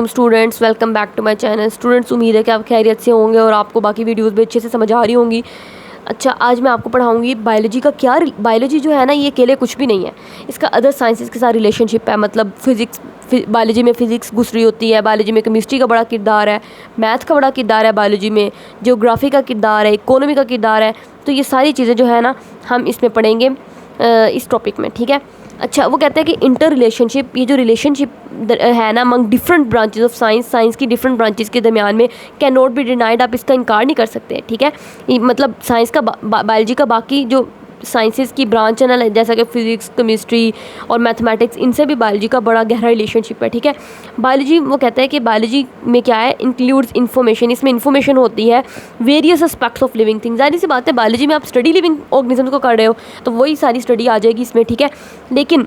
Students, welcome back to my channel. Students, उम्मीद है कि आप खैरियत से होंगे और आपको बाकी वीडियोस भी अच्छे से समझ आ रही होंगी। अच्छा, आज मैं आपको पढ़ाऊंगी बायोलॉजी का। क्या बायोलॉजी जो है ना, ये अकेले कुछ भी नहीं है, इसका अदर साइंसेस के साथ रिलेशनशिप है। मतलब फिज़िक्स, बायोलॉजी में फ़िज़िक्स घुस रही होती है, बायोलॉजी में केमिस्ट्री का बड़ा किरदार है, मैथ का बड़ा किरदार है, बायोलॉजी में ज्योग्राफी का किरदार है, इकोनॉमी का किरदार है। तो ये सारी चीज़ें जो है ना, हम इसमें पढ़ेंगे इस टॉपिक में, ठीक है। अच्छा, वो कहते हैं कि इंटर रिलेशनशिप, ये जो रिलेशनशिप है ना among different branches of science की डिफरेंट ब्रांचेस के दरमियान में कैन नॉट बी डिनाइड। आप इसका इनकार नहीं कर सकते, ठीक है। मतलब साइंस का बायोलॉजी का बाकी जो साइंसेस की ब्रांच है ना, जैसा कि फिज़िक्स, केमिस्ट्री और मैथमेटिक्स, इनसे भी बायोलॉजी का बड़ा गहरा रिलेशनशिप है, ठीक है। बायोलॉजी, वो कहता है कि बायोलॉजी में क्या है, इंक्लूड्स इन्फॉर्मेशन। इसमें इन्फॉर्मेशन होती है various aspects of living things. जाहिर सी बात है, बायोलॉजी में आप स्टडी लिविंग ऑर्गेनिज्म को कर रहे हो तो वही सारी स्टडी आ जाएगी इसमें, ठीक है। लेकिन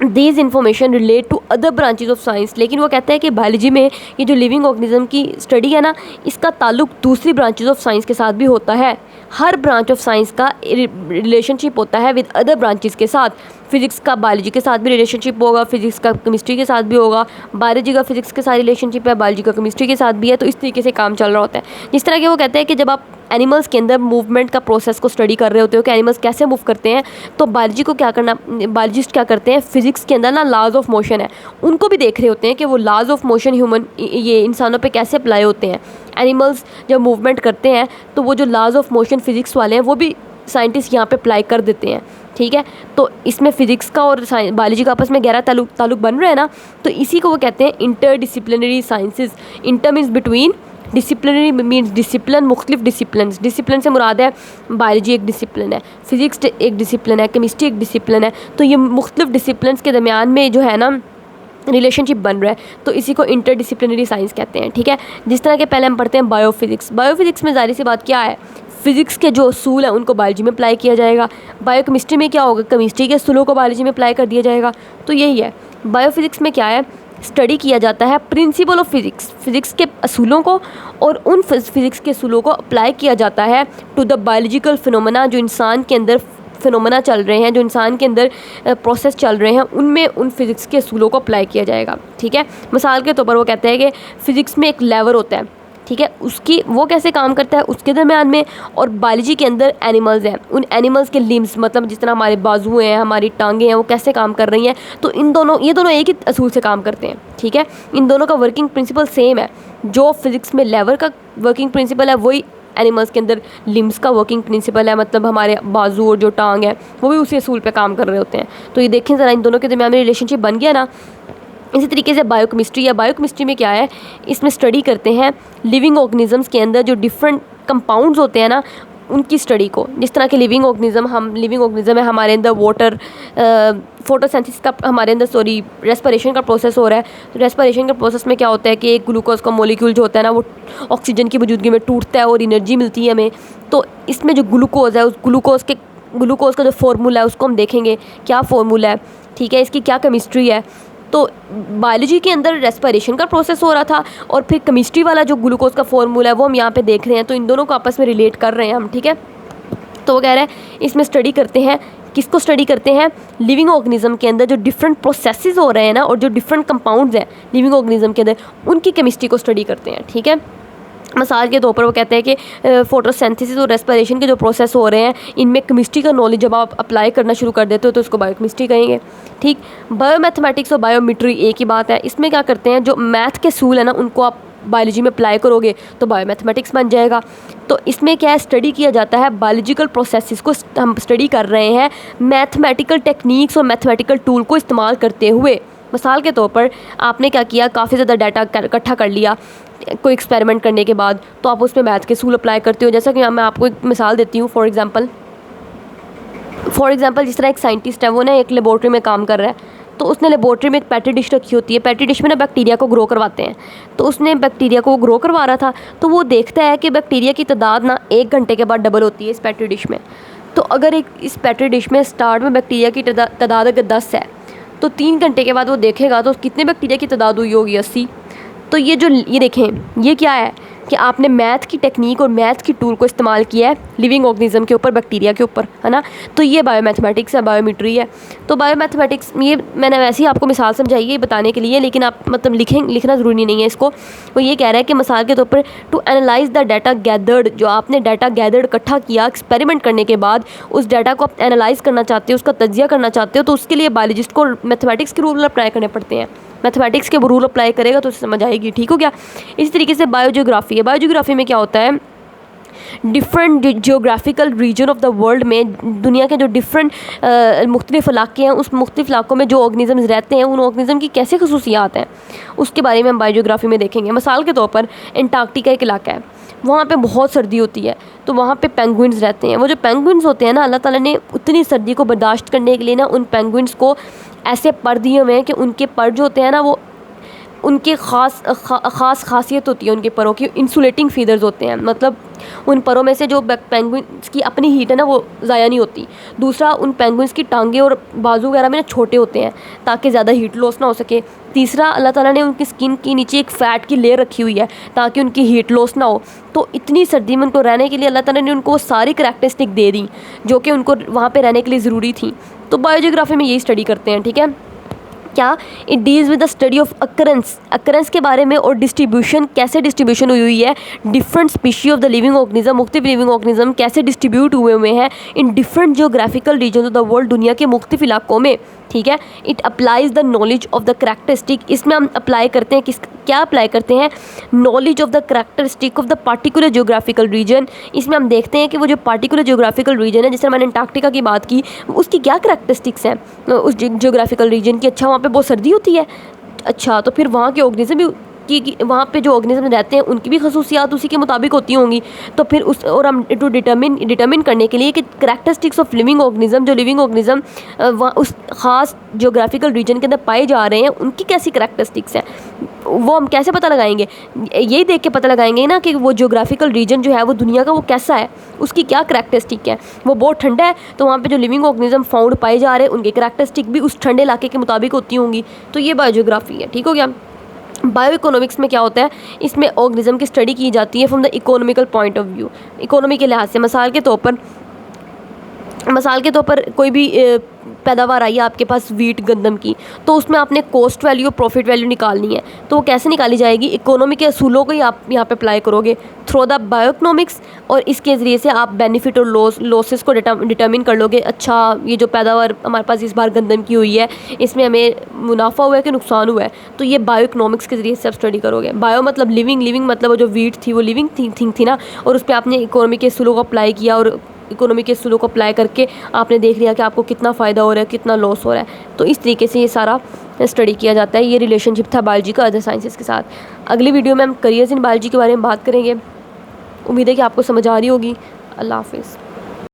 these information relate to other branches of science. लेकिन वो कहता है कि बायोलॉजी में ये जो लिविंग ऑर्गेनिज्म की स्टडी है ना, इसका ताल्लुक दूसरी ब्रांचेज ऑफ साइंस के साथ भी होता है। हर ब्रांच ऑफ साइंस का रिलेशनशिप होता है विद अदर ब्रांचेस के साथ। फिज़िक्स का बायोलॉजी के साथ भी रिलेशनशिप होगा, फिज़िक्स का केमिस्ट्री के साथ भी होगा, बायोलॉजी का फिज़िक्स के साथ रिलेशनशिप है, बायोलॉजी का केमिस्ट्री के साथ भी है। तो इस तरीके से काम चल रहा होता है। जिस तरह के वो कहते हैं कि जब आप एनिमल्स के अंदर मूवमेंट का प्रोसेस को स्टडी कर रहे होते हो कि एनिमल्स कैसे मूव करते हैं, तो बायोलॉजी को क्या करना, बायोलॉजिस्ट क्या करते हैं, फिज़िक्स के अंदर ना लॉज ऑफ मोशन है, उनको भी देख रहे होते हैं कि वो लॉज ऑफ मोशन ये इंसानों पे कैसे अप्लाई होते हैं। एनिमल्स जब मूवमेंट करते हैं तो वो जो लॉज ऑफ मोशन फिज़िक्स वाले हैं वो भी साइंटिस्ट यहाँ पे अप्लाई कर देते हैं, ठीक है। तो इसमें फ़िज़िक्स का और बायोलॉजी का आपस में गहरा ताल्लुक बन रहा है ना, तो इसी को वो कहते हैं interdisciplinary sciences. Inter means between, disciplinary means discipline, मुख्तलिफ डिसिप्लिन। डिसिप्लिन से मुराद है बायोलॉजी एक डिसिप्लिन है, फिज़िक्स एक डिसिप्लिन है, केमिस्ट्री एक डिसिप्लिन है। तो ये मुख्तलिफ डिसिप्लिन के दरमियान में जो है ना रिलेशनशिप बन रहा है, तो इसी को इंटरडिसिप्लिनरी साइंस कहते हैं, ठीक है। जिस तरह के पहले हम पढ़ते हैं बायोफिज़िक्स। बायोफिज़िक्स में ज़ाहिर सी बात क्या है, फिज़िक्स के जो असूल हैं उनको बायोलॉजी में अप्लाई किया जाएगा। बायोकेमिस्ट्री में क्या होगा, केमिस्ट्री के असूलों को बायोलॉजी में अप्लाई कर दिया जाएगा। तो यही है, बायोफिज़िक्स में क्या है, स्टडी किया जाता है प्रिंसिपल ऑफ फिज़िक्स, फिज़िक्स के असूलों को, और उन फिज़िक्स के असूलों को अप्लाई किया जाता है टू द बायोलॉजिकल फिनोमेना। जो इंसान के अंदर फिनोमेना चल रहे हैं, जो इंसान के अंदर प्रोसेस चल रहे हैं, उनमें उन फिज़िक्स के असूलों को अप्लाई किया जाएगा, ठीक है। मिसाल के तौर पर वो कहते हैं कि फ़िज़िक्स में एक लेवर होता है, ठीक है, उसकी वो कैसे काम करता है उसके दरमियान में, और बायोलॉजी के अंदर एनिमल्स हैं, उन एनिमल्स के लिम्स, मतलब जिस तरह हमारे बाजू हैं, हमारी टांगें हैं, वो कैसे काम कर रही हैं। तो ये दोनों एक ही असूल से काम करते हैं, ठीक है। इन दोनों का वर्किंग प्रिंसिपल सेम है। जो फिज़िक्स में लेवर का वर्किंग प्रिंसिपल है, वही एनिमल्स के अंदर लिम्स का वर्किंग प्रिंसिपल है। मतलब हमारे बाजू और जो टांग है वो भी उसी असूल पे काम कर रहे होते हैं। तो ये देखें ज़रा, इन दोनों के दरमियान में रिलेशनशिप बन गया ना। इसी तरीके से बायोकेमिस्ट्री है। बायोकेमिस्ट्री में क्या है, इसमें स्टडी करते हैं लिविंग ऑर्गेनिजम्स के अंदर जो डिफरेंट कंपाउंड्स होते हैं ना, उनकी स्टडी को। जिस तरह के लिविंग ऑर्गेनिज्म है, हमारे अंदर वाटर, फोटोसिंथेसिस का, हमारे अंदर रेस्पिरेशन का प्रोसेस हो रहा है। तो रेस्पिरेशन के प्रोसेस में क्या होता है कि एक ग्लूकोज का मॉलिक्यूल जो होता है ना, वो ऑक्सीजन की मौजूदगी में टूटता है और एनर्जी मिलती है हमें। तो इसमें जो ग्लूकोज है, उस ग्लूकोज का जो फार्मूला है उसको हम देखेंगे, क्या फार्मूला है, ठीक है, इसकी क्या केमिस्ट्री है। तो बायोलॉजी के अंदर रेस्पिरेशन का प्रोसेस हो रहा था, और फिर केमिस्ट्री वाला जो ग्लूकोज का फार्मूला है वो हम यहाँ पे देख रहे हैं। तो इन दोनों को आपस में रिलेट कर रहे हैं हम, ठीक है। तो वो कह रहे हैं इसमें स्टडी करते हैं, किसको स्टडी करते हैं, लिविंग ऑर्गेनिज्म के अंदर जो डिफरेंट प्रोसेसेस हो रहे हैं ना, और जो डिफरेंट कंपाउंड्स हैं लिविंग ऑर्गेनिज्म के अंदर, उनकी केमिस्ट्री को स्टडी करते हैं, ठीक है। मिसाल के तौर पर वो कहते हैं कि फोटोसिंथेसिस और रेस्पिरेशन के जो प्रोसेस हो रहे हैं, इनमें केमिस्ट्री का नॉलेज जब आप अप्लाई करना शुरू कर देते हो तो उसको बायोकेमिस्ट्री कहेंगे, ठीक। बायोमैथमेटिक्स और बायोमेट्री एक ही बात है। इसमें क्या करते हैं, जो मैथ के असूल है ना, उनको आप बायोलॉजी में अप्लाई करोगे तो बायोमैथमेटिक्स बन जाएगा। तो इसमें क्या है, स्टडी किया जाता है बायोलॉजिकल प्रोसेसेस को, हम स्टडी कर रहे हैं मैथमेटिकल टेक्निक्स और मैथमेटिकल टूल को इस्तेमाल करते हुए। मिसाल के तौर पर आपने क्या किया, काफ़ी ज़्यादा डाटा इकट्ठा कर लिया कोई एक्सपेरिमेंट करने के बाद, तो आप उसमें मैथ के असूल अप्लाई करते हो। जैसा कि मैं आपको एक मिसाल देती हूँ। फॉर एग्जांपल जिस तरह एक साइंटिस्ट है, वो ना एक लेबॉर्ट्री में काम कर रहा है, तो उसने लेबॉर्ट्री में एक पेट्री डिश रखी होती है। पेट्री डिश में ना बैक्टीरिया को ग्रो करवाते हैं। तो उसने बैक्टीरिया को ग्रो करवा रहा था, तो वो देखता है कि बैक्टीरिया की तादाद ना 1 घंटे के बाद डबल होती है इस पेट्री डिश में। तो अगर इस पेट्री डिश में स्टार्ट में बैक्टीरिया की तादाद अगर 10 है, तो 3 घंटे के बाद वो देखेगा तो कितने बैक्टीरिया की तादाद हुई होगी, 80। तो ये देखें, ये क्या है, कि आपने मैथ की टेक्निक और मैथ की टूल को इस्तेमाल किया है लिविंग ऑर्गेनिज्म के ऊपर, बैक्टीरिया के ऊपर, है ना। तो ये बायोमैथमेटिक्स है, बायोमेट्री है। तो बायोमैथमेटिक्स ये मैंने वैसे ही आपको मिसाल समझाई है बताने के लिए, लेकिन आप मतलब लिखना ज़रूरी नहीं है इसको। वो ये कह रहा है कि मिसाल के तौर पर to analyse the data gathered, जो आपने डाटा गैदर्ड इकट्ठा किया एक्सपेरिमेंट करने के बाद, उस डाटा को आप एनालाइज करना चाहते हो, उसका तज्जिया करना चाहते हो, तो उसके लिए बायोलॉजिस्ट को मैथमेटिक्स के रूल अप्लाई करने पड़ते हैं। मैथमेटिक्स के रूल अप्लाई करेगा तो उसे समझ आएगी, ठीक हो गया। इसी तरीके से बायोजियोग्राफी है। बायोजियोग्राफी में क्या होता है, different geographical region of the world में, दुनिया के जो डिफरेंट मुख्तलिफ इलाके हैं, उस मुख्तलिफ इलाकों में जो ऑर्गेनिज़म्स रहते हैं, उन ऑर्गेनिज़म की कैसे खसूसियात हैं, उसके बारे में हम बायोजियोग्राफी में देखेंगे। मिसाल के तौर पर एंटार्क्टिका एक इलाका है, वहाँ पे बहुत सर्दी होती है, तो वहाँ पे पेंगुइन्स रहते हैं। वो जो पेंगुइन्स होते हैं ना, अल्लाह ताला ने उतनी सर्दी को बर्दाश्त करने के लिए ना उन पेंगुइन्स को ऐसे पर दिए हुए हैं कि उनके पर जो होते हैं ना, वो उनके ख़ास खासियत होती है उनके परों की, इंसुलेटिंग फीदर्स होते हैं। मतलब उन परों में से जो पेंगुइन्स की अपनी हीट है ना, वो ज़ाया नहीं होती। दूसरा, उन पेंगुइन्स की टांगे और बाजू वगैरह में ना छोटे होते हैं ताकि ज़्यादा हीट लॉस ना हो सके। तीसरा, अल्लाह ताला ने उनकी स्किन के नीचे एक फ़ैट की लेयर रखी हुई है ताकि उनकी हीट लॉस ना हो। तो इतनी सर्दी में उनको रहने के लिए अल्लाह ताला ने उनको सारी करैक्टरिस्टिक दे दी जो कि उनको वहाँ पर रहने के लिए ज़रूरी थी। तो बायोजियोग्राफी में यही स्टडी करते हैं, ठीक है। क्या, it deals with the study of occurrence के बारे में, और डिस्ट्रीब्यूशन, कैसे डिस्ट्रीब्यूशन हुई है different species of the living organism, मुख्तलिफ लिविंग ऑर्गेनिज्म कैसे डिस्ट्रीब्यूट हुए हैं in different geographical region of the world, दुनिया के मुख्तलिफ इलाकों में, ठीक है। It applies the knowledge of the characteristic, इसमें हम अप्लाई करते हैं क्या अप्लाई करते हैं, knowledge of the characteristic of the particular geographical region. इसमें हम देखते हैं कि वो जो पार्टिकुलर जियोग्राफिकल रीजन है, जैसे मैंने अंटार्कटिका की बात की, उसकी क्या करैक्टरिस्टिक्स हैं उस जियोग्राफिकल रीजन की। अच्छा, वहाँ पे बहुत सर्दी होती है, अच्छा तो फिर वहाँ के ऑर्गेनिज्म भी कि वहाँ पे जो ऑर्गेनिज्म रहते हैं उनकी भी खसूसियात उसी के मुताबिक होती होंगी। तो फिर उस, और हम टू डिटर्मिन करने के लिए कि करैक्टरिस्टिक्स ऑफ लिविंग ऑर्गेनिज्म, जो लिविंग ऑर्गेनिज्म वहाँ उस ख़ास जियोग्राफिकल रीजन के अंदर पाए जा रहे हैं, उनकी कैसी करैक्टरिस्टिक्स हैं, वो हम कैसे पता लगाएंगे। यही देख के पता लगाएंगे ना कि वो जियोग्राफिकल रीजन जो है वो दुनिया का वो कैसा है, उसकी क्या करैक्टरिस्टिक है। वो बहुत ठंडा है तो वहाँ पे जो लिविंग ऑर्गेनिज्म फाउंड पाए जा रहे हैं उनकी करैक्टरिस्टिक भी उस ठंडे इलाके के मुताबिक होती होंगी। तो ये बायोजियोग्राफी है, ठीक हो गया। बायो इकोनॉमिक्स में क्या होता है, इसमें ऑर्गेनिज्म की स्टडी की जाती है from the economical point of view, economy के लिहाज से। मिसाल के तौर पर कोई भी पैदावार आई है आपके पास वीट, गंदम की, तो उसमें आपने कॉस्ट वैल्यू और प्रॉफिट वैल्यू निकालनी है। तो वो कैसे निकाली जाएगी, इकोनॉमी के असूलों को ही आप यहाँ पे अप्लाई करोगे थ्रू द बायो इकोनॉमिक्स, और इसके ज़रिए से आप बेनिफिट और लॉसेस को डिटर्मिन कर लोगे। अच्छा, ये जो पैदावार हमारे पास इस बार गंदम की हुई है, इसमें हमें मुनाफा हुआ है कि नुकसान हुआ है, तो ये बायो इकोनॉमिक्स के ज़रिए से आप स्टडी करोगे। बायो मतलब लिविंग मतलब वो जो वीट थी वो लिविंग थिंग थी ना, और उस पर आपने इकोनॉमी के असूलों को अप्लाई किया, और इकोनॉमी के असूलों को अप्लाई करके आपने देख लिया कि आपको कितना फ़ायदा हो रहा है, कितना लॉस हो रहा है। तो इस तरीके से ये सारा स्टडी किया जाता है। ये रिलेशनशिप था बायोलॉजी का अदर साइंसेस के साथ। अगली वीडियो में हम करियर्स इन बायोलॉजी के बारे में बात करेंगे। उम्मीद है कि आपको समझ आ रही होगी। अल्लाह हाफिज़।